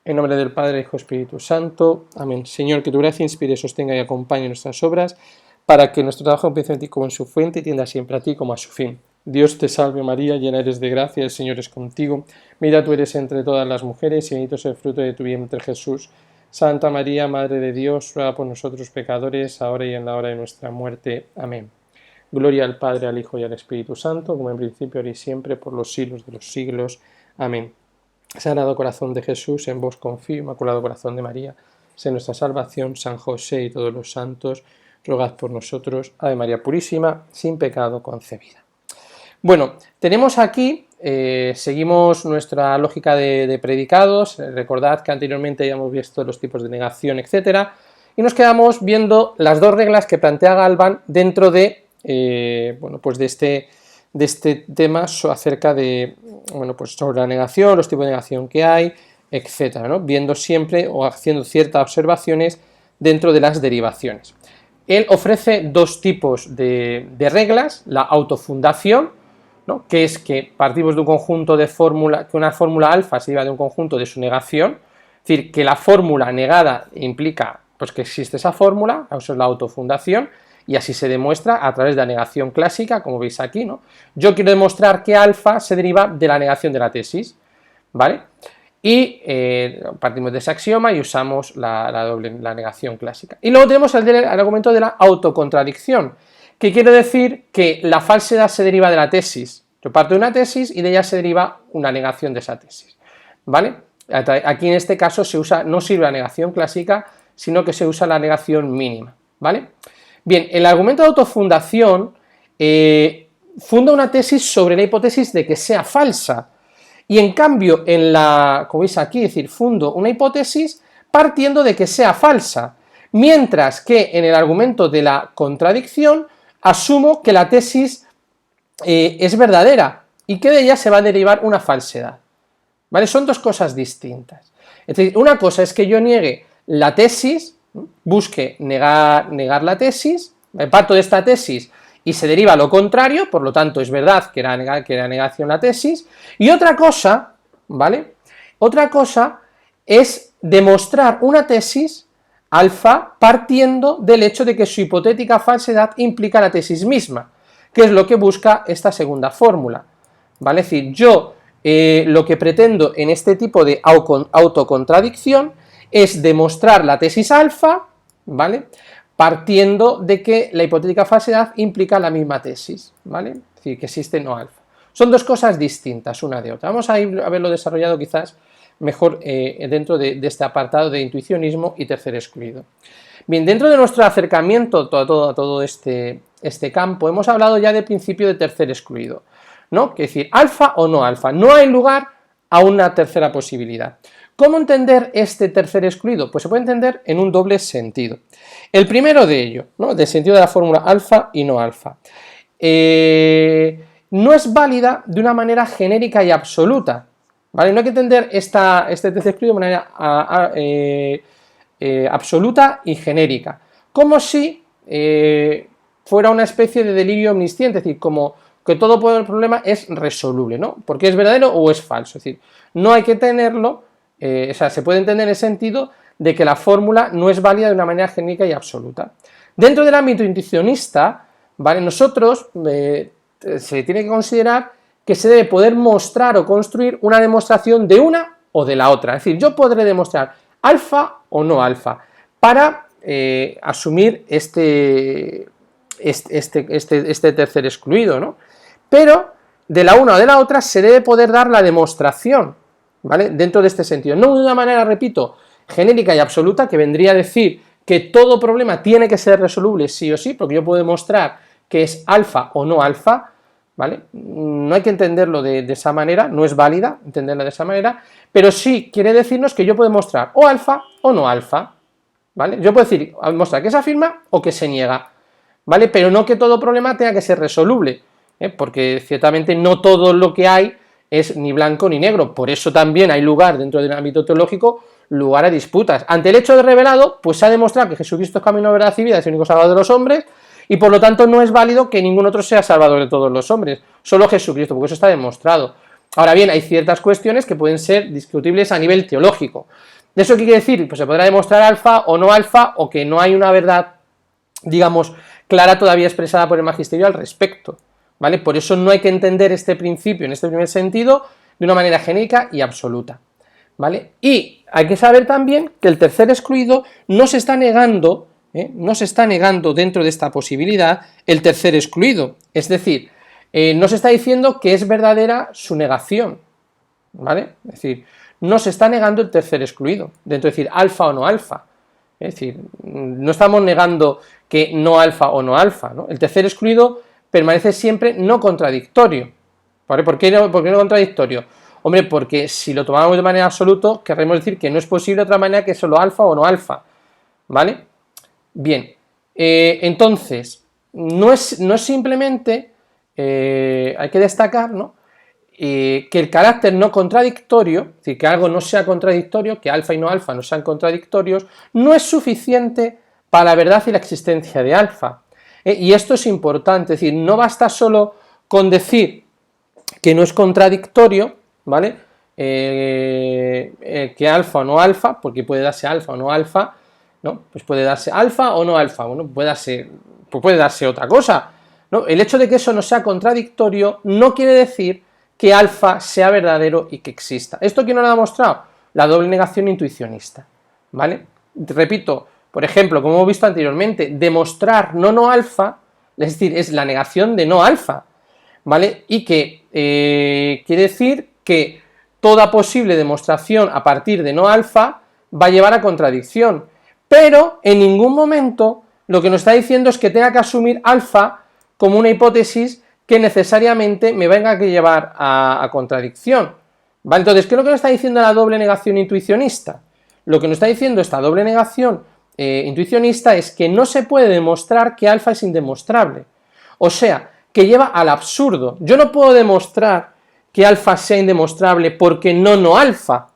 En nombre del Padre, Hijo y Espíritu Santo. Amén. Señor, que tu gracia inspire, sostenga y acompañe nuestras obras, para que nuestro trabajo empiece en ti como en su fuente y tienda siempre a ti como a su fin. Dios te salve María, llena eres de gracia, el Señor es contigo. Bendita tú eres entre todas las mujeres y bendito es el fruto de tu vientre Jesús. Santa María, Madre de Dios, ruega por nosotros pecadores, ahora y en la hora de nuestra muerte. Amén. Gloria al Padre, al Hijo y al Espíritu Santo, como en principio, ahora y siempre, por los siglos de los siglos. Amén. Sagrado Corazón de Jesús, en vos confío, Inmaculado Corazón de María, sé nuestra salvación. San José y todos los santos, rogad por nosotros. Ave María Purísima, sin pecado concebida. Bueno, tenemos aquí, seguimos nuestra lógica de predicados. Recordad que anteriormente ya hemos visto los tipos de negación, etc. Y nos quedamos viendo las dos reglas que plantea Galván dentro de, pues de este tema acerca de, pues sobre la negación, los tipos de negación que hay, etcétera, ¿no? Viendo siempre o haciendo ciertas observaciones dentro de las derivaciones. Él ofrece dos tipos de reglas: la autofundación, ¿no? Que es que partimos de un conjunto de fórmula, que una fórmula alfa se deriva de un conjunto de su negación, es decir, que la fórmula negada implica pues que existe esa fórmula, eso es la autofundación. Y así se demuestra a través de la negación clásica, como veis aquí, ¿no? Yo quiero demostrar que alfa se deriva de la negación de la tesis, ¿vale? Y partimos de ese axioma y usamos la negación clásica. Y luego tenemos el argumento de la autocontradicción, que quiere decir que la falsedad se deriva de la tesis. Yo parto de una tesis y de ella se deriva una negación de esa tesis, ¿vale? Aquí en este caso no sirve la negación clásica, sino que se usa la negación mínima, ¿vale? Bien, el argumento de autofundación funda una tesis sobre la hipótesis de que sea falsa, y en cambio, como veis aquí, es decir, fundo una hipótesis partiendo de que sea falsa, mientras que en el argumento de la contradicción asumo que la tesis es verdadera y que de ella se va a derivar una falsedad, ¿vale? Son dos cosas distintas. Es decir, una cosa es que yo niegue la tesis, busque negar la tesis, parto de esta tesis y se deriva lo contrario, por lo tanto es verdad que era negación la tesis, y otra cosa, ¿vale? Otra cosa es demostrar una tesis alfa partiendo del hecho de que su hipotética falsedad implica la tesis misma, que es lo que busca esta segunda fórmula, ¿vale? Es decir, yo lo que pretendo en este tipo de autocontradicción es demostrar la tesis alfa, ¿vale? Partiendo de que la hipotética falsedad implica la misma tesis, ¿vale? Es decir, que existe no alfa. Son dos cosas distintas una de otra. Vamos a verlo desarrollado quizás mejor dentro de este apartado de intuicionismo y tercer excluido. Bien, dentro de nuestro acercamiento a todo este campo, hemos hablado ya del principio de tercer excluido, ¿no? Que es decir, alfa o no alfa. No hay lugar a una tercera posibilidad. ¿Cómo entender este tercer excluido? Pues se puede entender en un doble sentido. El primero de ello, ¿no? Del sentido de la fórmula alfa y no alfa. No es válida de una manera genérica y absoluta, ¿vale? No hay que entender este tercer excluido de manera absoluta y genérica, como si fuera una especie de delirio omnisciente, es decir, como que todo problema es resoluble, ¿no? Porque es verdadero o es falso, es decir, no hay que tenerlo. O sea, se puede entender en el sentido de que la fórmula no es válida de una manera genérica y absoluta. Dentro del ámbito intuicionista, ¿vale? Nosotros se tiene que considerar que se debe poder mostrar o construir una demostración de una o de la otra. Es decir, yo podré demostrar alfa o no alfa para asumir este tercer excluido, ¿no? Pero de la una o de la otra se debe poder dar la demostración, ¿vale? Dentro de este sentido, no de una manera, repito, genérica y absoluta, que vendría a decir que todo problema tiene que ser resoluble sí o sí, porque yo puedo demostrar que es alfa o no alfa, ¿vale? No hay que entenderlo de esa manera, no es válida entenderlo de esa manera, pero sí quiere decirnos que yo puedo demostrar o alfa o no alfa, ¿vale? Yo puedo decir, mostrar que se afirma o que se niega, ¿vale? Pero no que todo problema tenga que ser resoluble, porque ciertamente no todo lo que hay es ni blanco ni negro. Por eso también hay lugar dentro del ámbito teológico, lugar a disputas. Ante el hecho de revelado, pues se ha demostrado que Jesucristo es camino, verdad y vida, es el único salvador de los hombres, y por lo tanto no es válido que ningún otro sea salvador de todos los hombres, solo Jesucristo, porque eso está demostrado. Ahora bien, hay ciertas cuestiones que pueden ser discutibles a nivel teológico. ¿Eso qué quiere decir? Pues se podrá demostrar alfa, o que no hay una verdad, digamos, clara todavía expresada por el magisterio al respecto, ¿vale? Por eso no hay que entender este principio en este primer sentido de una manera genérica y absoluta, ¿vale? Y hay que saber también que el tercer excluido no se está negando, no se está negando dentro de esta posibilidad el tercer excluido, es decir, no se está diciendo que es verdadera su negación, ¿vale? Es decir, no se está negando el tercer excluido, dentro de decir alfa o no alfa, es decir, no estamos negando que no alfa o no alfa, ¿no? El tercer excluido permanece siempre no contradictorio, ¿vale? ¿Por qué no contradictorio? Hombre, porque si lo tomamos de manera absoluta, querremos decir que no es posible de otra manera que solo alfa o no alfa, ¿vale? Bien, entonces, no es simplemente, hay que destacar, ¿no?, que el carácter no contradictorio, es decir, que algo no sea contradictorio, que alfa y no alfa no sean contradictorios, no es suficiente para la verdad y la existencia de alfa. Y esto es importante, es decir, no basta solo con decir que no es contradictorio, ¿vale? Que alfa o no alfa, porque puede darse alfa o no alfa, ¿no? Pues puede darse alfa o no alfa, bueno, puede darse otra cosa, ¿no? El hecho de que eso no sea contradictorio no quiere decir que alfa sea verdadero y que exista. ¿Esto quién nos lo ha demostrado? La doble negación intuicionista, ¿vale? Repito, por ejemplo, como hemos visto anteriormente, demostrar no alfa, es decir, es la negación de no alfa, ¿vale? Y que quiere decir que toda posible demostración a partir de no alfa va a llevar a contradicción, pero en ningún momento lo que nos está diciendo es que tenga que asumir alfa como una hipótesis que necesariamente me venga a llevar a contradicción, ¿vale? Entonces, ¿qué es lo que nos está diciendo la doble negación intuicionista? Lo que nos está diciendo esta doble negación intuicionista es que no se puede demostrar que alfa es indemostrable, o sea, que lleva al absurdo. Yo no puedo demostrar que alfa sea indemostrable porque no alfa,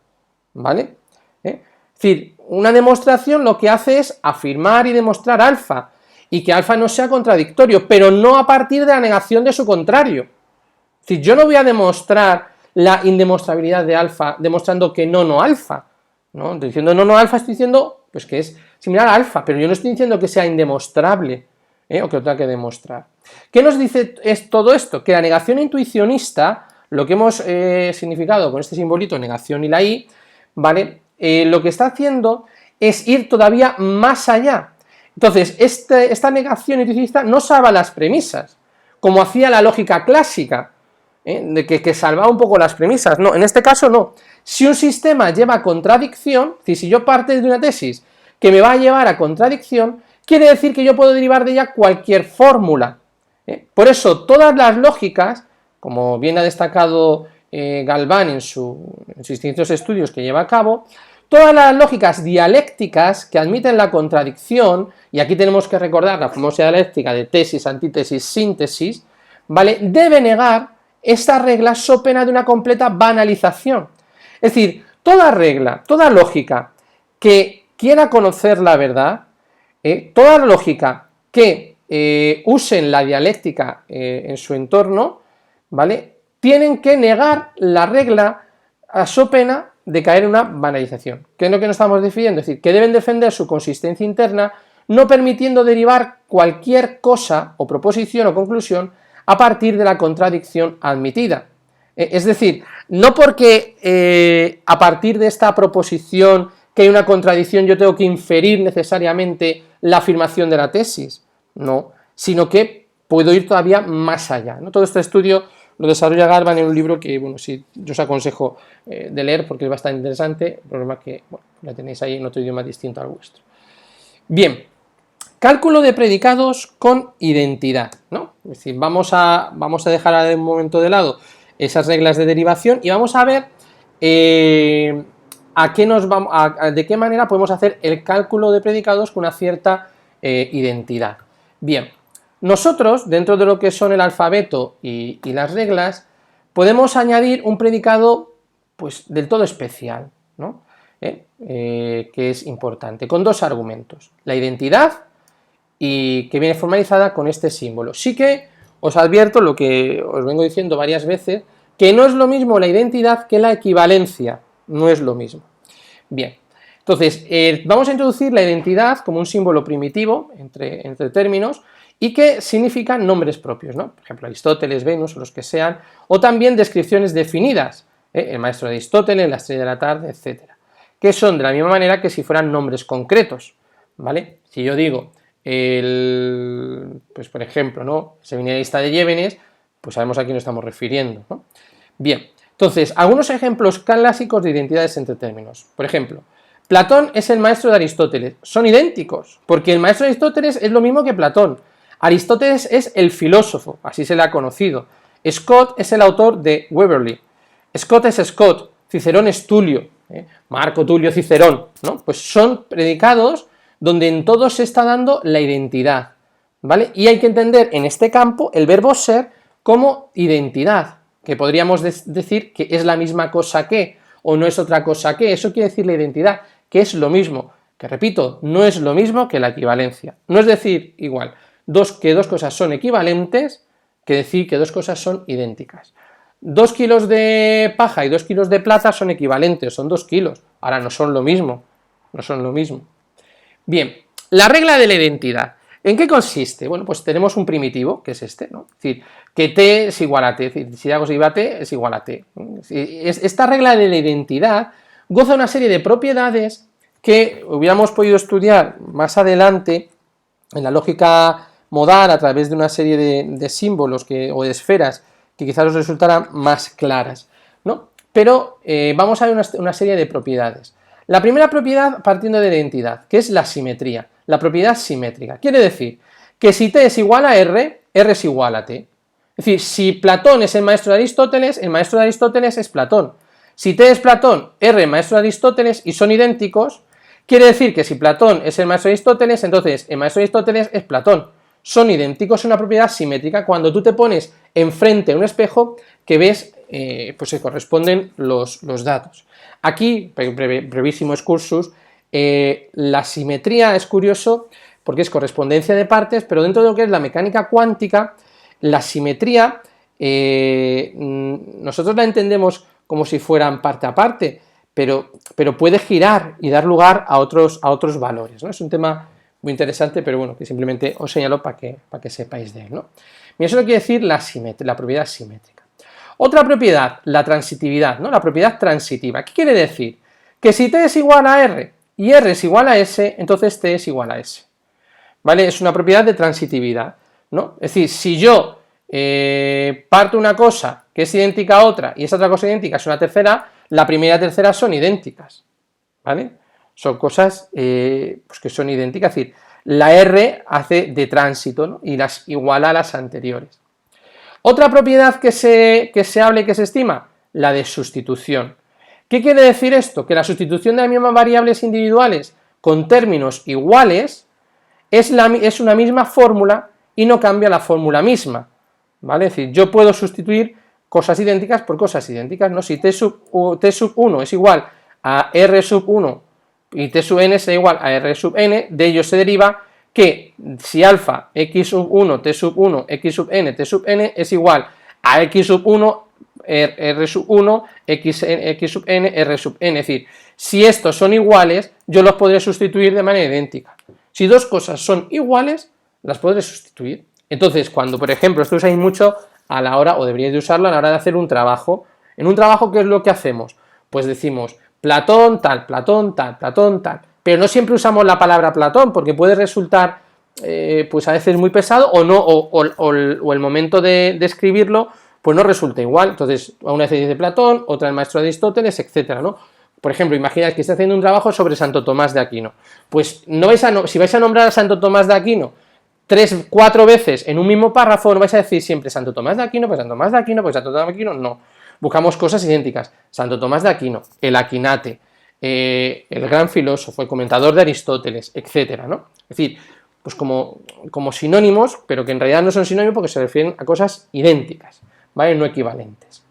¿vale? Es decir, una demostración lo que hace es afirmar y demostrar alfa, y que alfa no sea contradictorio, pero no a partir de la negación de su contrario. Es decir, yo no voy a demostrar la indemostrabilidad de alfa demostrando que no alfa, ¿no? Estoy diciendo no alfa, estoy diciendo pues que es similar a alfa, pero yo no estoy diciendo que sea indemostrable, o que lo tenga que demostrar. ¿Qué nos dice todo esto? Que la negación intuicionista, lo que hemos significado con este simbolito, negación y la i, ¿vale? Lo que está haciendo es ir todavía más allá. Entonces, esta negación intuicionista no salva las premisas, como hacía la lógica clásica, de que salvaba un poco las premisas. No, en este caso no. Si un sistema lleva a contradicción, es decir, si yo parto de una tesis que me va a llevar a contradicción, quiere decir que yo puedo derivar de ella cualquier fórmula. Por eso, todas las lógicas, como bien ha destacado Galván en sus distintos estudios que lleva a cabo, todas las lógicas dialécticas que admiten la contradicción, y aquí tenemos que recordar la famosa dialéctica de tesis, antítesis, síntesis, ¿vale?, debe negar esta regla so pena de una completa banalización. Es decir, toda regla, toda lógica que quiera conocer la verdad, toda lógica que usen la dialéctica en su entorno, ¿vale?, tienen que negar la regla a so pena de caer en una banalización. ¿Qué es lo que nos estamos definiendo? Es decir, que deben defender su consistencia interna, no permitiendo derivar cualquier cosa o proposición o conclusión a partir de la contradicción admitida. Es decir, no porque a partir de esta proposición que hay una contradicción yo tengo que inferir necesariamente la afirmación de la tesis, no, sino que puedo ir todavía más allá, ¿no? Todo este estudio lo desarrolla Galván en un libro que, bueno, sí, yo os aconsejo de leer porque es bastante interesante. El problema es que, bueno, la tenéis ahí en otro idioma distinto al vuestro. Bien, cálculo de predicados con identidad, ¿no? Es decir, vamos a dejar de un momento de lado esas reglas de derivación y vamos a ver de qué manera podemos hacer el cálculo de predicados con una cierta identidad. Bien, nosotros, dentro de lo que son el alfabeto y las reglas, podemos añadir un predicado pues del todo especial, ¿no? Que es importante, con dos argumentos: la identidad, y que viene formalizada con este símbolo. Sí que os advierto lo que os vengo diciendo varias veces, que no es lo mismo la identidad que la equivalencia, no es lo mismo. Bien, entonces vamos a introducir la identidad como un símbolo primitivo entre términos y que significa nombres propios, ¿no? Por ejemplo, Aristóteles, Venus, o los que sean, o también descripciones definidas, el maestro de Aristóteles, la estrella de la tarde, etcétera, que son de la misma manera que si fueran nombres concretos, ¿vale? Si yo digo, pues por ejemplo, ¿no?, seminarista de Yévenes, pues sabemos a quién nos estamos refiriendo, ¿no? Bien, entonces, algunos ejemplos clásicos de identidades entre términos. Por ejemplo, Platón es el maestro de Aristóteles, son idénticos, porque el maestro de Aristóteles es lo mismo que Platón. Aristóteles es el filósofo, así se le ha conocido. Scott es el autor de Waverley. Scott es Scott, Cicerón es Tulio, Marco Tulio Cicerón, ¿no? Pues son predicados donde en todos se está dando la identidad, ¿vale? Y hay que entender en este campo el verbo ser como identidad, que podríamos decir que es la misma cosa que, o no es otra cosa que, eso quiere decir la identidad, que es lo mismo, que repito, no es lo mismo que la equivalencia, no es decir igual, que dos cosas son equivalentes, que decir que dos cosas son idénticas. 2 kilos de paja y 2 kilos de plata son equivalentes, son 2 kilos, ahora no son lo mismo, no son lo mismo. Bien, la regla de la identidad, ¿en qué consiste? Bueno, pues tenemos un primitivo, que es este, ¿no? Es decir, que t es igual a t, es decir, si hago si va t, es igual a t. Esta regla de la identidad goza una serie de propiedades que hubiéramos podido estudiar más adelante en la lógica modal a través de una serie de símbolos o de esferas que quizás os resultaran más claras, ¿no? Pero vamos a ver una serie de propiedades. La primera propiedad partiendo de la identidad, que es la simetría, la propiedad simétrica. Quiere decir que si t es igual a r, r es igual a t. Es decir, si Platón es el maestro de Aristóteles, el maestro de Aristóteles es Platón. Si t es Platón, r es maestro de Aristóteles y son idénticos, quiere decir que si Platón es el maestro de Aristóteles, entonces el maestro de Aristóteles es Platón. Son idénticos, es una propiedad simétrica. Cuando tú te pones enfrente a un espejo que ves, pues se corresponden los datos. Aquí, brevísimo excursus, la simetría es curioso porque es correspondencia de partes, pero dentro de lo que es la mecánica cuántica, la simetría nosotros la entendemos como si fueran parte a parte, pero puede girar y dar lugar a otros valores, ¿no? Es un tema muy interesante, pero bueno, que simplemente os señalo para que sepáis de él, ¿no? Y eso quiere decir la propiedad simétrica. Otra propiedad, la transitividad, ¿no? La propiedad transitiva. ¿Qué quiere decir? Que si t es igual a r y r es igual a s, entonces t es igual a s, ¿vale? Es una propiedad de transitividad, ¿no? Es decir, si yo parto una cosa que es idéntica a otra y esa otra cosa idéntica es una tercera, la primera y la tercera son idénticas, ¿vale? Son cosas pues que son idénticas, es decir, la R hace de tránsito, ¿no? Y las iguala a las anteriores. Otra propiedad que se habla y que se estima, la de sustitución. ¿Qué quiere decir esto? Que la sustitución de las mismas variables individuales con términos iguales es una misma fórmula y no cambia la fórmula misma, ¿vale? Es decir, yo puedo sustituir cosas idénticas por cosas idénticas, ¿no? Si t sub 1 es igual a r sub 1 y t sub n será igual a r sub n, de ello se deriva que si alfa, x sub 1, t sub 1, x sub n, t sub n es igual a x sub 1, r sub 1, x sub n, r sub n, es decir, si estos son iguales, yo los podré sustituir de manera idéntica. Si dos cosas son iguales, las podré sustituir. Entonces, cuando, por ejemplo, esto usáis mucho a la hora, o deberíais de usarlo a la hora de hacer un trabajo, en un trabajo, ¿qué es lo que hacemos? Pues decimos, Platón tal, Platón tal, Platón tal, pero no siempre usamos la palabra Platón, porque puede resultar, pues a veces muy pesado, o no, o el momento de escribirlo, pues no resulta igual. Entonces, una vez dice Platón, otra el maestro de Aristóteles, etcétera, ¿no? Por ejemplo, imaginad que estáis haciendo un trabajo sobre Santo Tomás de Aquino, pues si vais a nombrar a Santo Tomás de Aquino 3, 4 veces en un mismo párrafo, no vais a decir siempre Santo Tomás de Aquino, pues Santo Tomás de Aquino, pues Santo Tomás de Aquino, no. Buscamos cosas idénticas. Santo Tomás de Aquino, el Aquinate, el gran filósofo, el comentador de Aristóteles, etcétera, ¿no? Es decir, pues como sinónimos, pero que en realidad no son sinónimos porque se refieren a cosas idénticas, ¿vale? No equivalentes.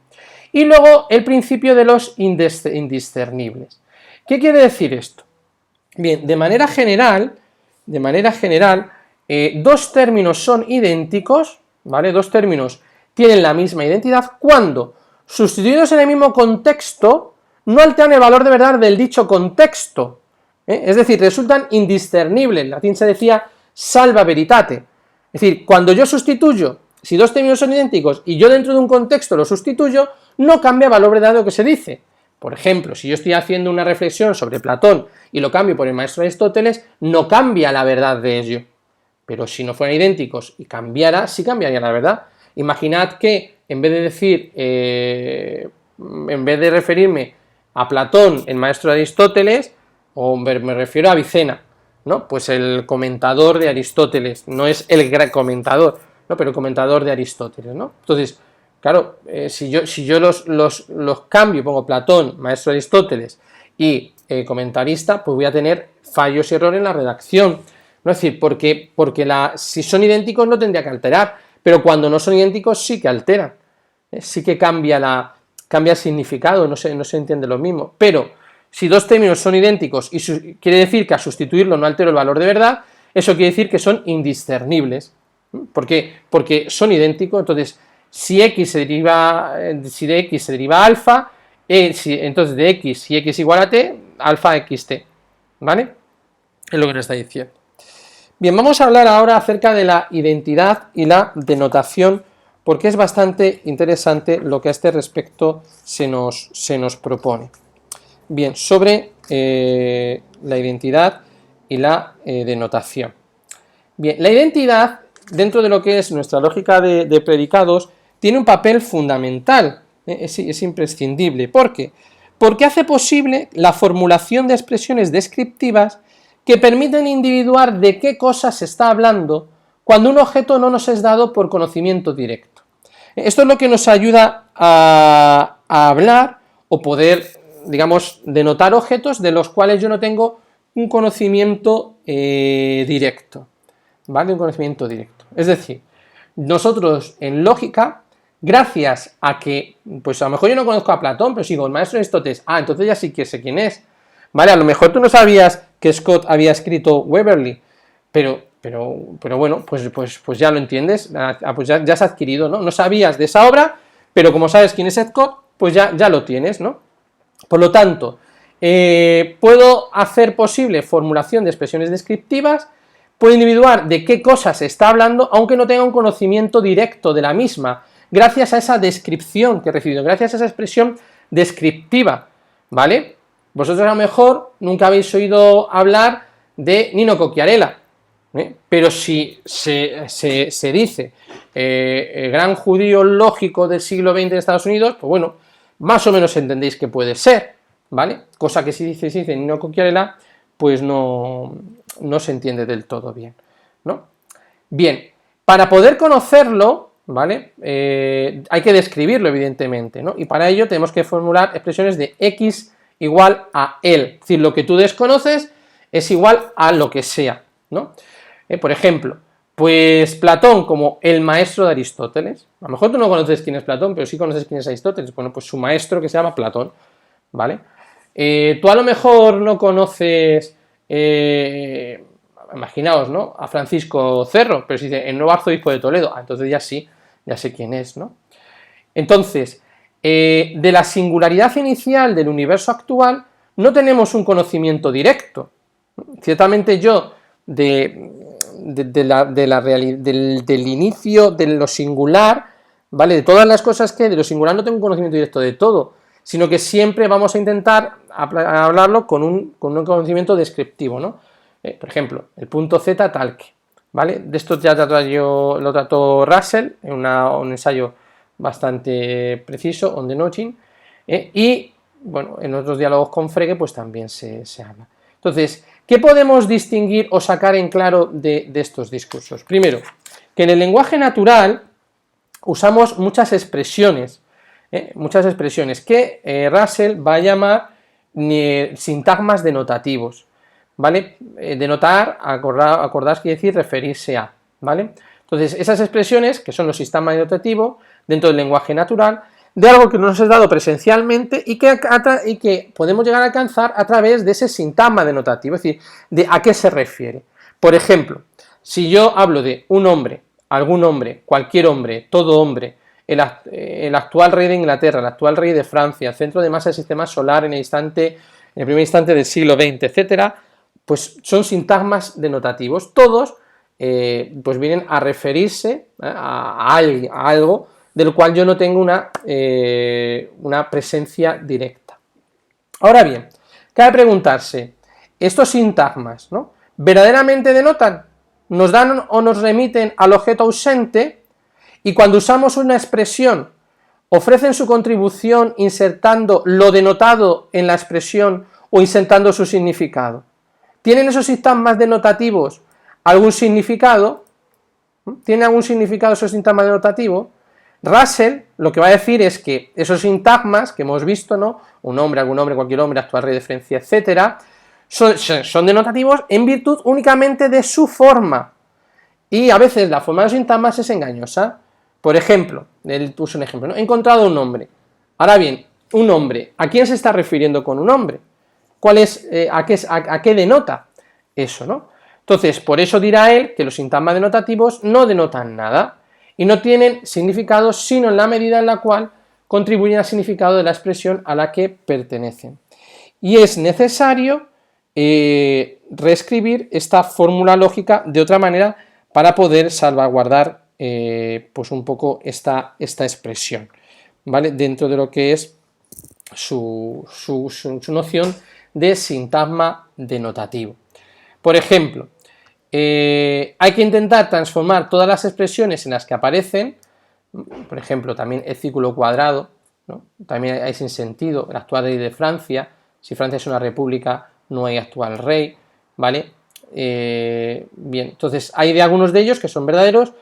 Y luego el principio de los indiscernibles. ¿Qué quiere decir esto? Bien, de manera general, dos términos son idénticos, ¿vale? Dos términos tienen la misma identidad cuando sustituidos en el mismo contexto, no alteran el valor de verdad del dicho contexto, es decir, resultan indiscernibles. En latín se decía salva veritate, es decir, cuando yo sustituyo, si dos términos son idénticos y yo dentro de un contexto lo sustituyo, no cambia el valor verdadero de lo que se dice. Por ejemplo, si yo estoy haciendo una reflexión sobre Platón y lo cambio por el maestro Aristóteles, no cambia la verdad de ello. Pero si no fueran idénticos y cambiara, sí cambiaría la verdad. Imaginad que en vez de decir, en vez de referirme a Platón, el maestro de Aristóteles, o me refiero a Avicena, ¿no? Pues el comentador de Aristóteles, no es el gran comentador, ¿no? Pero el comentador de Aristóteles, ¿no? Entonces, claro, si yo los cambio, pongo Platón, maestro de Aristóteles, y comentarista, pues voy a tener fallos y errores en la redacción, ¿no? Es decir, porque si son idénticos no tendría que alterar, pero cuando no son idénticos sí que alteran, sí que cambia el significado, no se entiende lo mismo, pero si dos términos son idénticos y quiere decir que a sustituirlo no altero el valor de verdad, eso quiere decir que son indiscernibles. ¿Por qué? Porque son idénticos. Entonces, si de x se deriva alfa, entonces de x, si x igual a t, alfa xt, ¿vale? Es lo que nos está diciendo. Bien, vamos a hablar ahora acerca de la identidad y la denotación, porque es bastante interesante lo que a este respecto se nos propone. Bien, sobre la identidad y la denotación. Bien, la identidad, dentro de lo que es nuestra lógica de predicados, tiene un papel fundamental, es imprescindible. ¿Por qué? Porque hace posible la formulación de expresiones descriptivas que permiten individuar de qué cosa se está hablando cuando un objeto no nos es dado por conocimiento directo. Esto es lo que nos ayuda a hablar o poder, digamos, denotar objetos de los cuales yo no tengo un conocimiento directo, ¿vale? Un conocimiento directo. Es decir, nosotros en lógica, gracias a que, pues a lo mejor yo no conozco a Platón, pero sigo el maestro Aristóteles, entonces ya sí que sé quién es, ¿vale? A lo mejor tú no sabías que Scott había escrito Waverley, pero bueno, pues ya lo entiendes, pues ya has adquirido, ¿no? No sabías de esa obra, pero como sabes quién es Scott, pues ya lo tienes, ¿no? Por lo tanto, puedo hacer posible formulación de expresiones descriptivas, puedo individuar de qué cosa se está hablando, aunque no tenga un conocimiento directo de la misma, gracias a esa descripción que he recibido, gracias a esa expresión descriptiva, ¿vale? Vosotros a lo mejor nunca habéis oído hablar de Nino Cocchiarella, pero si se dice el gran judío lógico del siglo XX de Estados Unidos, pues bueno, más o menos entendéis que puede ser, ¿vale? Cosa que si dice Nino Cocchiarella, pues no se entiende del todo bien, ¿no? Bien, para poder conocerlo, ¿vale? Hay que describirlo, evidentemente, ¿no? Y para ello tenemos que formular expresiones de x igual a él, es decir, lo que tú desconoces es igual a lo que sea, ¿no? Por ejemplo, pues Platón como el maestro de Aristóteles, a lo mejor tú no conoces quién es Platón, pero sí conoces quién es Aristóteles, bueno, pues su maestro que se llama Platón, ¿vale? Tú a lo mejor no conoces, imaginaos, ¿no? A Francisco Cerro, pero si dice el nuevo arzobispo de Toledo, entonces ya sí, ya sé quién es, ¿no? Entonces, de la singularidad inicial del universo actual no tenemos un conocimiento directo. Ciertamente yo del inicio de lo singular, ¿vale? De todas las cosas que de lo singular no tengo un conocimiento directo de todo, sino que siempre vamos a intentar hablarlo con un conocimiento descriptivo, ¿no? Por ejemplo, el punto Z tal que, ¿vale? De esto ya lo trató Russell en un ensayo bastante preciso, on the notching, y bueno, en otros diálogos con Frege pues también se habla. Entonces, ¿qué podemos distinguir o sacar en claro de estos discursos? Primero, que en el lenguaje natural usamos muchas expresiones que Russell va a llamar sintagmas denotativos, ¿vale? Denotar, acordaos quiere decir referirse a, ¿vale? Entonces, esas expresiones, que son los sintagmas denotativos, dentro del lenguaje natural, de algo que nos es dado presencialmente y que podemos llegar a alcanzar a través de ese sintagma denotativo, es decir, de a qué se refiere. Por ejemplo, si yo hablo de un hombre, algún hombre, cualquier hombre, todo hombre, el actual rey de Inglaterra, el actual rey de Francia, el centro de masa del sistema solar en el primer instante del siglo XX, etcétera, pues son sintagmas denotativos. Todos pues vienen a referirse a algo del cual yo no tengo una presencia directa. Ahora bien, cabe preguntarse, ¿estos sintagmas, ¿no?, verdaderamente denotan? ¿Nos dan o nos remiten al objeto ausente? Y cuando usamos una expresión, ¿ofrecen su contribución insertando lo denotado en la expresión o insertando su significado? ¿Tienen esos sintagmas denotativos algún significado? ¿Tienen algún significado esos sintagmas denotativos? Russell lo que va a decir es que esos sintagmas que hemos visto, ¿no?, un hombre, algún hombre, cualquier hombre, actual rey de Francia, etcétera, son denotativos en virtud únicamente de su forma. Y a veces la forma de los sintagmas es engañosa. Por ejemplo, él puso un ejemplo, ¿no?, he encontrado un nombre. Ahora bien, un nombre, ¿a quién se está refiriendo con un nombre? ¿Cuál es, a qué denota eso, ¿no? Entonces, por eso dirá él que los sintagmas denotativos no denotan nada y no tienen significado sino en la medida en la cual contribuyen al significado de la expresión a la que pertenecen. Y es necesario reescribir esta fórmula lógica de otra manera para poder salvaguardar pues un poco esta expresión, ¿vale?, dentro de lo que es su noción de sintagma denotativo. Por ejemplo, hay que intentar transformar todas las expresiones en las que aparecen, por ejemplo, también el círculo cuadrado, ¿no?, también hay sinsentido, el actual rey de Francia, si Francia es una república no hay actual rey, ¿vale? Bien, entonces hay de algunos de ellos que son verdaderos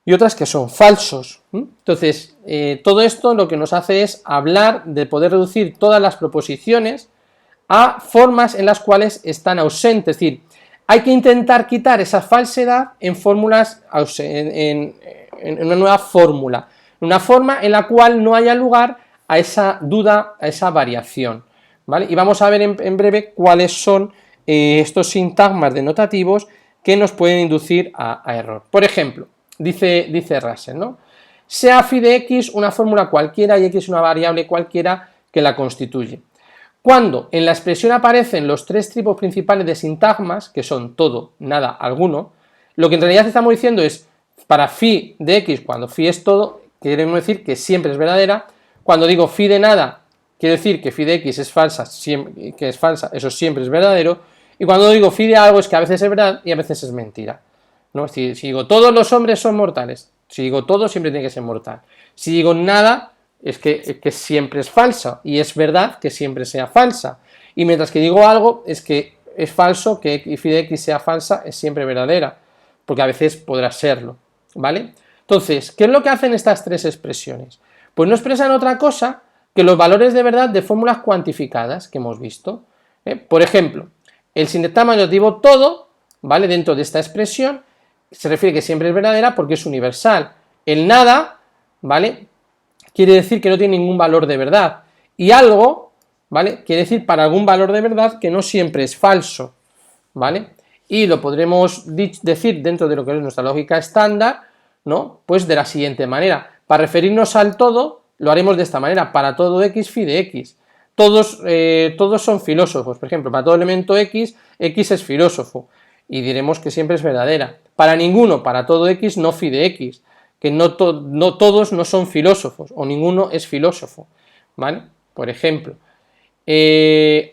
y otras que son falsos. Entonces, todo esto lo que nos hace es hablar de poder reducir todas las proposiciones a formas en las cuales están ausentes, es decir, hay que intentar quitar esa falsedad en fórmulas, en una nueva fórmula, una forma en la cual no haya lugar a esa duda, a esa variación, ¿vale? Y vamos a ver en breve cuáles son estos sintagmas denotativos que nos pueden inducir a error. Por ejemplo, dice Russell, ¿no?, sea phi de x una fórmula cualquiera y x una variable cualquiera que la constituye. Cuando en la expresión aparecen los tres tipos principales de sintagmas, que son todo, nada, alguno, lo que en realidad estamos diciendo es, para phi de x, cuando phi es todo, queremos decir que siempre es verdadera. Cuando digo phi de nada, quiero decir que phi de x es falsa, que es falsa, eso siempre es verdadero. Y cuando digo phi de algo es que a veces es verdad y a veces es mentira, ¿no? Si digo todos los hombres son mortales, si digo todo siempre tiene que ser mortal. Si digo nada, es que siempre es falsa, y es verdad que siempre sea falsa. Y mientras que digo algo, es que es falso que phi de x sea falsa, es siempre verdadera, porque a veces podrá serlo, ¿vale? Entonces, ¿qué es lo que hacen estas tres expresiones? Pues no expresan otra cosa que los valores de verdad de fórmulas cuantificadas que hemos visto. Por ejemplo, el sintagma denotativo todo, ¿vale?, dentro de esta expresión, se refiere que siempre es verdadera porque es universal. El nada, ¿vale?, quiere decir que no tiene ningún valor de verdad. Y algo, ¿vale?, quiere decir para algún valor de verdad que no siempre es falso, ¿vale? Y lo podremos decir dentro de lo que es nuestra lógica estándar, ¿no?, pues de la siguiente manera. Para referirnos al todo, lo haremos de esta manera: para todo x, phi de x. Todos son filósofos, por ejemplo, para todo elemento x, x es filósofo, y diremos que siempre es verdadera. Para ninguno, para todo x, no phi de x, que no todos no son filósofos, o ninguno es filósofo, ¿vale? Por ejemplo,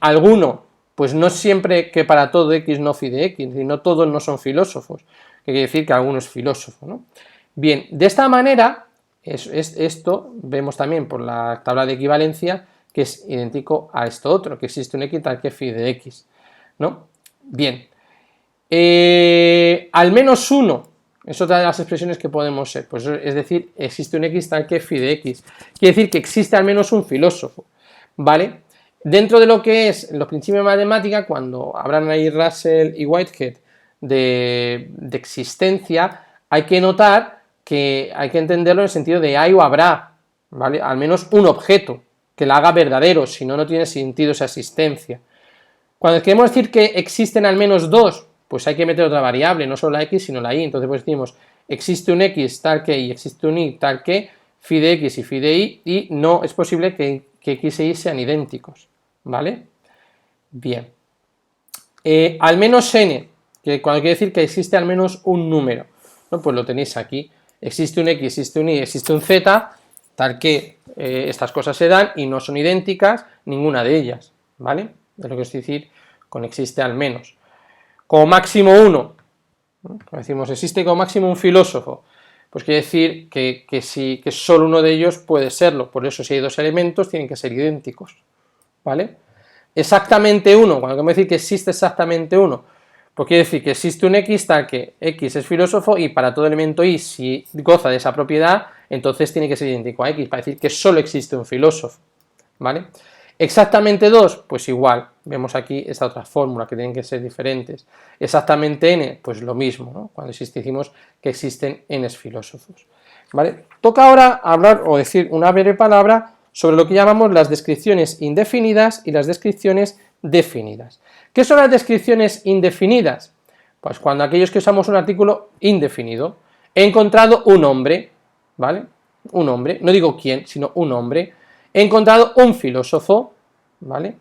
alguno, pues no siempre que para todo x no phi de x, no todos no son filósofos, que quiere decir que alguno es filósofo, ¿no? Bien, de esta manera, esto vemos también por la tabla de equivalencia que es idéntico a esto otro, que existe un x tal que phi de x, ¿no? Bien, al menos uno es otra de las expresiones que podemos ser, pues es decir, existe un x tal que phi de x, quiere decir que existe al menos un filósofo, ¿vale? Dentro de lo que es los principios de matemática, cuando hablan ahí Russell y Whitehead de existencia, hay que notar que hay que entenderlo en el sentido de hay o habrá, ¿vale?, al menos un objeto que la haga verdadero, si no, no tiene sentido esa existencia. Cuando queremos decir que existen al menos dos, pues hay que meter otra variable, no solo la x, sino la y. Entonces pues decimos, existe un x tal que y existe un y tal que phi de x y phi de y, y no es posible que x e y sean idénticos, ¿vale? Bien. Al menos n, que cuando quiere decir que existe al menos un número, ¿no? Pues lo tenéis aquí. Existe un x, existe un y, existe un z, tal que estas cosas se dan y no son idénticas ninguna de ellas, ¿vale? Es lo que es decir con existe al menos. Como máximo uno, ¿no? Como decimos, existe como máximo un filósofo, pues quiere decir que solo uno de ellos puede serlo, por eso si hay dos elementos tienen que ser idénticos, ¿vale? Exactamente uno, cuando queremos decir que existe exactamente uno, pues quiere decir que existe un x tal que x es filósofo y para todo elemento y si goza de esa propiedad, entonces tiene que ser idéntico a x, para decir que solo existe un filósofo, ¿vale? Exactamente 2, pues igual, vemos aquí esta otra fórmula que tienen que ser diferentes. Exactamente n, pues lo mismo, ¿no? Cuando decimos que existen n filósofos, ¿vale? Toca ahora hablar o decir una breve palabra sobre lo que llamamos las descripciones indefinidas y las descripciones definidas. ¿Qué son las descripciones indefinidas? Pues cuando aquellos que usamos un artículo indefinido, he encontrado un hombre, ¿vale? Un hombre, no digo quién, sino un hombre. He encontrado un filósofo, ¿vale?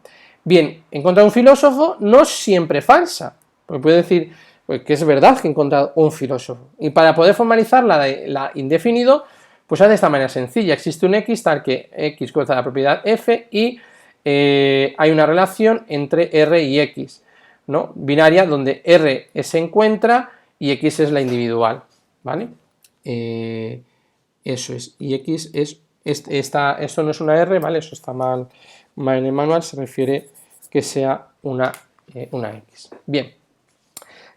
Bien, encontrar un filósofo no es siempre falsa, porque puede decir pues, que es verdad que he encontrado un filósofo. Y para poder formalizar la indefinido, pues hace de esta manera sencilla. Existe un x tal que x goza de la propiedad f y hay una relación entre r y x, ¿no? Binaria donde r se encuentra y x es la individual, ¿vale? Eso es, y x es esto no es una R, ¿vale? Eso está mal en el manual, se refiere que sea una X. Bien,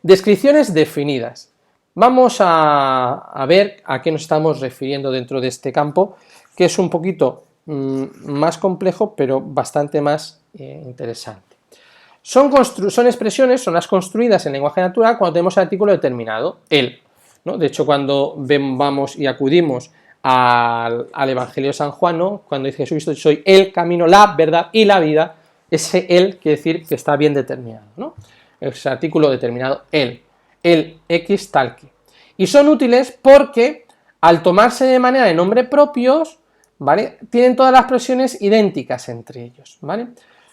descripciones definidas. Vamos a ver a qué nos estamos refiriendo dentro de este campo, que es un poquito más complejo, pero bastante más interesante. Son expresiones, son las construidas en lenguaje natural cuando tenemos el artículo determinado, el, ¿no? De hecho, cuando vamos y acudimos al Evangelio de San Juan, ¿no? Cuando dice Jesucristo, soy el camino, la verdad y la vida, ese el quiere decir que está bien determinado, ¿no? Ese artículo determinado, el X tal que. Y son útiles porque al tomarse de manera de nombre propios, ¿vale? Tienen todas las expresiones idénticas entre ellos, ¿vale?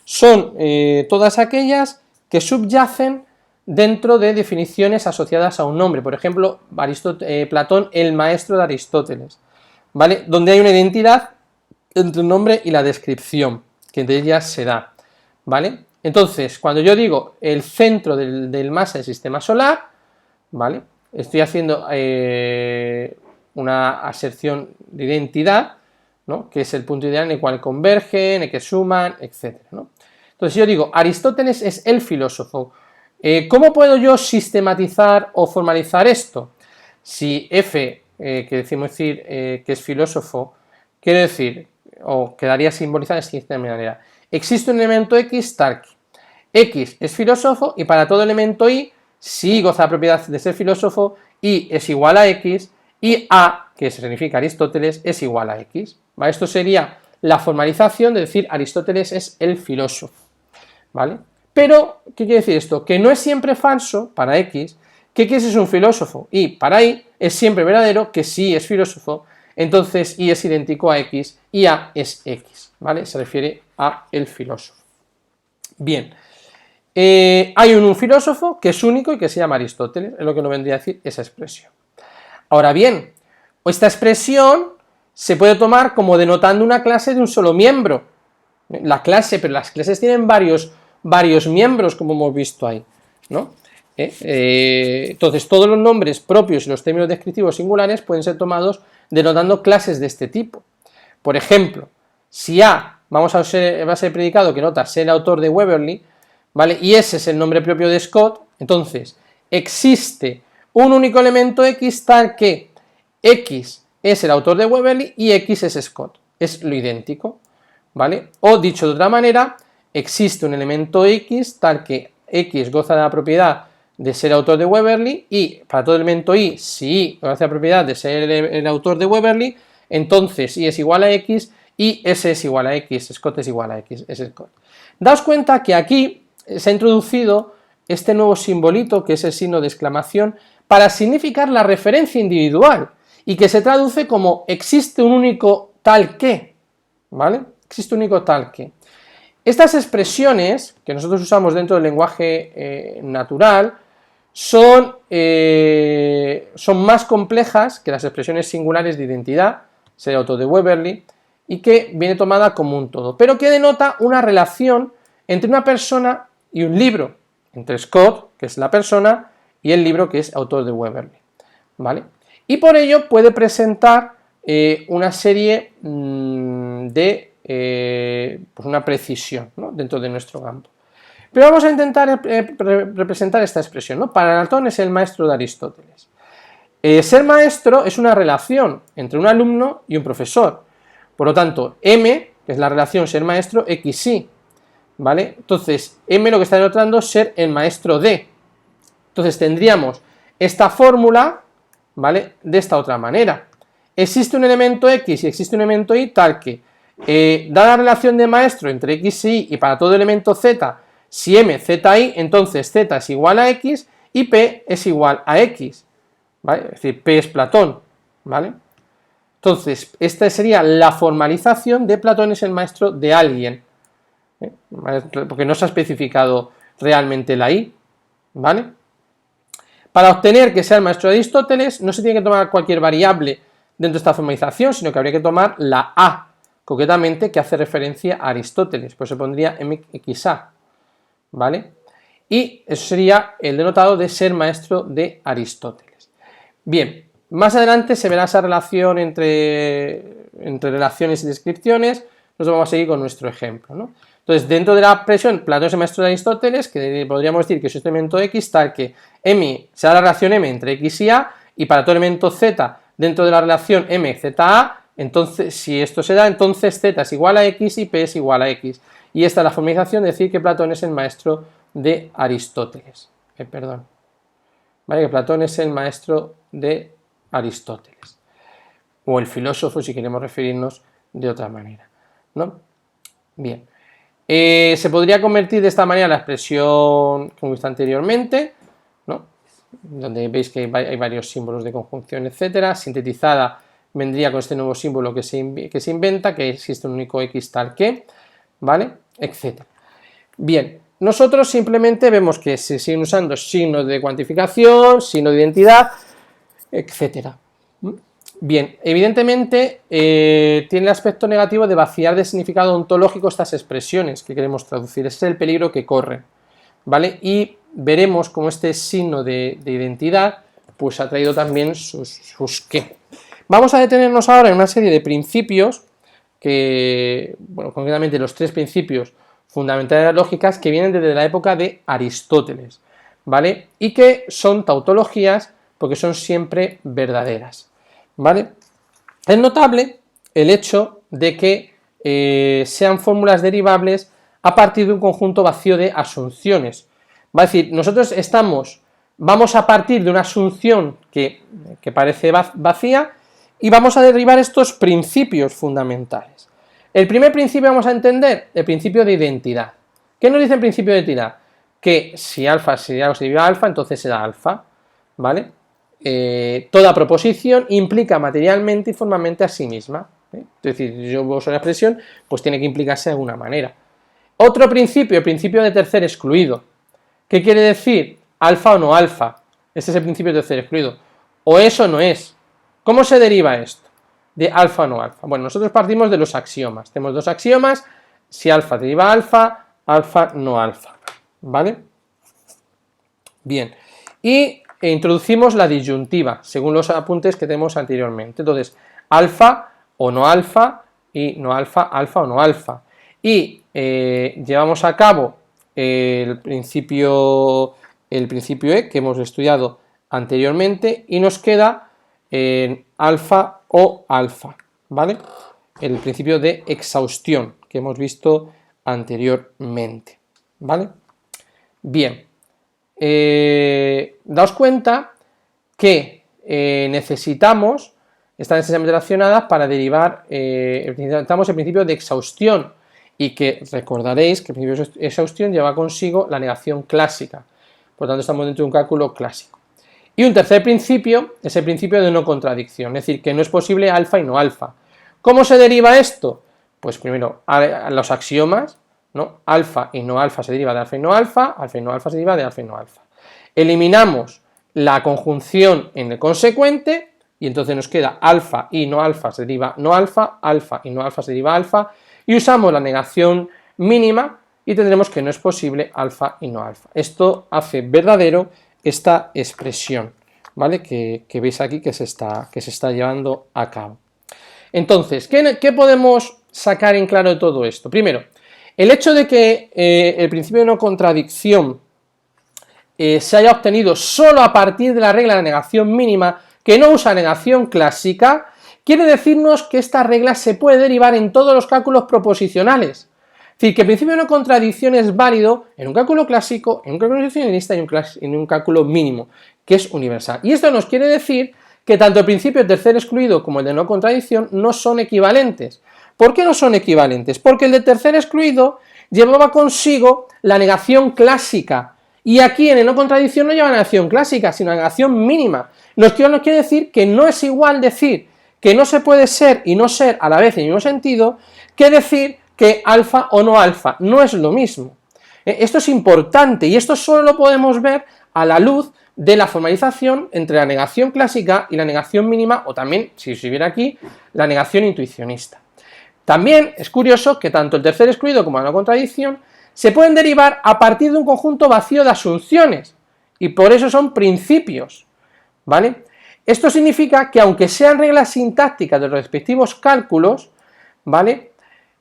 Son todas aquellas que subyacen dentro de definiciones asociadas a un nombre, por ejemplo, Platón, el maestro de Aristóteles, ¿vale? Donde hay una identidad entre el nombre y la descripción, que de ellas se da, ¿vale? Entonces, cuando yo digo el centro del masa del sistema solar, ¿vale? Estoy haciendo una aserción de identidad, ¿no? Que es el punto ideal en el cual convergen, en el que suman, etc., ¿no? Entonces yo digo, Aristóteles es el filósofo. ¿Cómo puedo yo sistematizar o formalizar esto? Si F, que decimos decir que es filósofo, quiere decir, o quedaría simbolizado de la siguiente manera: existe un elemento X tal que X es filósofo y para todo elemento Y, si goza la propiedad de ser filósofo, Y es igual a X y A, que significa Aristóteles, es igual a X. ¿Vale? Esto sería la formalización de decir Aristóteles es el filósofo, ¿vale? Pero, ¿qué quiere decir esto? Que no es siempre falso para X, que X es un filósofo, y para Y es siempre verdadero que sí es filósofo, entonces Y es idéntico a X y A es X, ¿vale? Se refiere a el filósofo. Bien, hay un filósofo que es único y que se llama Aristóteles, es lo que nos vendría a decir esa expresión. Ahora bien, esta expresión se puede tomar como denotando una clase de un solo miembro, la clase, pero las clases tienen varios miembros, como hemos visto ahí, ¿no? Entonces, todos los nombres propios y los términos descriptivos singulares pueden ser tomados denotando clases de este tipo. Por ejemplo, si A va a ser el predicado que nota ser el autor de Waverley, ¿vale? Y ese es el nombre propio de Scott, entonces existe un único elemento X tal que X es el autor de Waverley y X es Scott, es lo idéntico, ¿vale? O dicho de otra manera, existe un elemento X tal que X goza de la propiedad de ser autor de Waverley y para todo elemento Y, si Y goza de la propiedad de ser el autor de Waverley, entonces Y es igual a X y S es igual a X, Scott es igual a X, es Scott. Daos cuenta que aquí se ha introducido este nuevo simbolito que es el signo de exclamación para significar la referencia individual y que se traduce como existe un único tal que, ¿vale? Existe un único tal que. Estas expresiones que nosotros usamos dentro del lenguaje natural son más complejas que las expresiones singulares de identidad, sería Otto de Waverly, y que viene tomada como un todo, pero que denota una relación entre una persona y un libro, entre Scott, que es la persona, y el libro, que es autor de Waverly, ¿vale? Y por ello puede presentar una serie de pues una precisión, ¿no?, dentro de nuestro campo. Pero vamos a intentar representar esta expresión, ¿no? Platón es el maestro de Aristóteles. Ser maestro es una relación entre un alumno y un profesor. Por lo tanto, M, que es la relación ser maestro, X y, ¿vale? Entonces, M lo que está denotando es ser el maestro de. Entonces tendríamos esta fórmula, ¿vale?, de esta otra manera. Existe un elemento X y existe un elemento Y tal que, dada la relación de maestro entre X y Y para todo elemento Z, si M, Z, Y, entonces Z es igual a X y P es igual a X, ¿vale? Es decir, P es Platón, ¿vale? Entonces, esta sería la formalización de Platón es el maestro de alguien, porque no se ha especificado realmente la I, ¿vale? Para obtener que sea el maestro de Aristóteles, no se tiene que tomar cualquier variable dentro de esta formalización, sino que habría que tomar la A, concretamente, que hace referencia a Aristóteles, pues se pondría MXA, ¿vale? Y eso sería el denotado de ser maestro de Aristóteles. Bien, más adelante se verá esa relación entre relaciones y descripciones. Nosotros vamos a seguir con nuestro ejemplo, ¿no? Entonces, dentro de la expresión Platón es el maestro de Aristóteles, que podríamos decir que es este elemento X, tal que M será la relación M entre X y A, y para todo elemento Z dentro de la relación M, Z, A, entonces, si esto se da, entonces Z es igual a X y P es igual a X. Y esta es la formalización de decir que Platón es el maestro de Aristóteles. Perdón. ¿Vale? Que Platón es el maestro de Aristóteles. O el filósofo, si queremos referirnos de otra manera, ¿no? Bien. Se podría convertir de esta manera la expresión que hemos visto anteriormente, ¿no?, donde veis que hay varios símbolos de conjunción, etcétera. Sintetizada vendría con este nuevo símbolo que se inventa, que existe un único X tal que, ¿vale?, etcétera. Bien, nosotros simplemente vemos que se siguen usando signos de cuantificación, signo de identidad, etcétera. Bien, evidentemente tiene el aspecto negativo de vaciar de significado ontológico estas expresiones que queremos traducir. Ese es el peligro que corren, ¿vale? Y veremos cómo este signo de identidad pues ha traído también sus qué. Vamos a detenernos ahora en una serie de principios que, bueno, concretamente los 3 principios fundamentales de las lógicas que vienen desde la época de Aristóteles, ¿vale? Y que son tautologías porque son siempre verdaderas, ¿vale? Es notable el hecho de que sean fórmulas derivables a partir de un conjunto vacío de asunciones. Va a decir, nosotros vamos a partir de una asunción que parece vacía y vamos a derivar estos principios fundamentales. El primer principio vamos a entender el principio de identidad. ¿Qué nos dice el principio de identidad? Que si alfa se deriva a alfa, entonces será alfa, ¿vale? Toda proposición implica materialmente y formalmente a sí misma, ¿eh? Es decir, yo uso la expresión, pues tiene que implicarse de alguna manera. Otro principio, el principio de tercer excluido. ¿Qué quiere decir? Alfa o no alfa. Este es el principio de tercer excluido. O es o no es. ¿Cómo se deriva esto? De alfa o no alfa. Bueno, nosotros partimos de los axiomas. Tenemos 2 axiomas. Si alfa deriva a alfa, alfa no alfa. ¿Vale? Bien. Y introducimos la disyuntiva, según los apuntes que tenemos anteriormente. Entonces, alfa o no alfa, y no alfa, alfa o no alfa. Y llevamos a cabo el principio E que hemos estudiado anteriormente y nos queda alfa o alfa, ¿vale? El principio de exhaustión que hemos visto anteriormente, ¿vale? Bien, daos cuenta que necesitamos, están necesariamente relacionadas para derivar, necesitamos el principio de exhaustión, y que recordaréis que el principio de exhaustión lleva consigo la negación clásica, por tanto estamos dentro de un cálculo clásico. Y un tercer principio es el principio de no contradicción, es decir, que no es posible alfa y no alfa. ¿Cómo se deriva esto? Pues primero, a los axiomas, ¿no? Alfa y no alfa se deriva de alfa y no alfa y no alfa se deriva de alfa y no alfa. Eliminamos la conjunción en el consecuente y entonces nos queda alfa y no alfa se deriva no alfa y no alfa se deriva alfa, y usamos la negación mínima y tendremos que no es posible alfa y no alfa. Esto hace verdadero esta expresión, ¿vale? Que veis aquí que se está llevando a cabo. Entonces, ¿qué podemos sacar en claro de todo esto? Primero, el hecho de que el principio de no contradicción se haya obtenido solo a partir de la regla de negación mínima, que no usa negación clásica, quiere decirnos que esta regla se puede derivar en todos los cálculos proposicionales. Es decir, que el principio de no contradicción es válido en un cálculo clásico, en un cálculo excepcionalista y en un cálculo mínimo, que es universal. Y esto nos quiere decir que tanto el principio de tercer excluido como el de no contradicción no son equivalentes. ¿Por qué no son equivalentes? Porque el de tercer excluido llevaba consigo la negación clásica, y aquí en el no contradicción no lleva negación clásica, sino negación mínima. Nos quiere decir que no es igual decir que no se puede ser y no ser a la vez en el mismo sentido, que decir que alfa o no alfa, no es lo mismo. Esto es importante y esto solo lo podemos ver a la luz de la formalización entre la negación clásica y la negación mínima, o también, si se viera aquí, la negación intuicionista. También es curioso que tanto el tercer excluido como la no contradicción se pueden derivar a partir de un conjunto vacío de asunciones, y por eso son principios, ¿vale? Esto significa que aunque sean reglas sintácticas de los respectivos cálculos, ¿vale?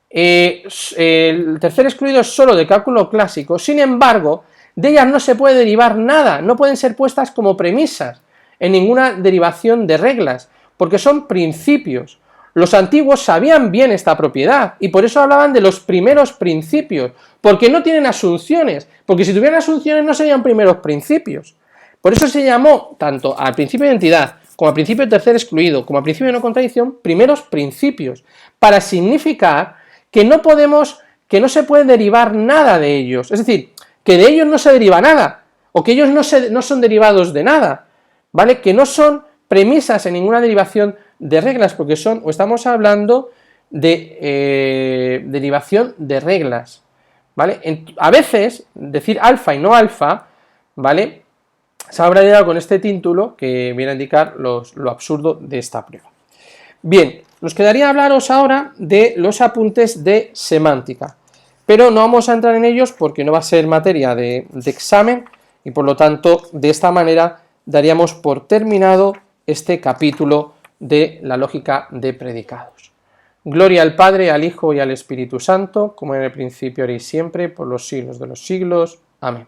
El tercer excluido es solo de cálculo clásico, sin embargo, de ellas no se puede derivar nada, no pueden ser puestas como premisas en ninguna derivación de reglas, porque son principios. Los antiguos sabían bien esta propiedad y por eso hablaban de los primeros principios, porque no tienen asunciones, porque si tuvieran asunciones no serían primeros principios. Por eso se llamó tanto al principio de identidad, como al principio de tercer excluido, como al principio de no contradicción, primeros principios, para significar que no se puede derivar nada de ellos, es decir, que de ellos no se deriva nada, o que ellos no son derivados de nada, ¿vale? Que no son premisas en ninguna derivación de reglas, porque estamos hablando de derivación de reglas, ¿vale? A veces, decir alfa y no alfa, ¿vale? Se habrá llegado con este título que viene a indicar lo absurdo de esta prueba. Bien, nos quedaría hablaros ahora de los apuntes de semántica, pero no vamos a entrar en ellos porque no va a ser materia de examen y por lo tanto de esta manera daríamos por terminado este capítulo de la lógica de predicados. Gloria al Padre, al Hijo y al Espíritu Santo, como en el principio, ahora y siempre, por los siglos de los siglos. Amén.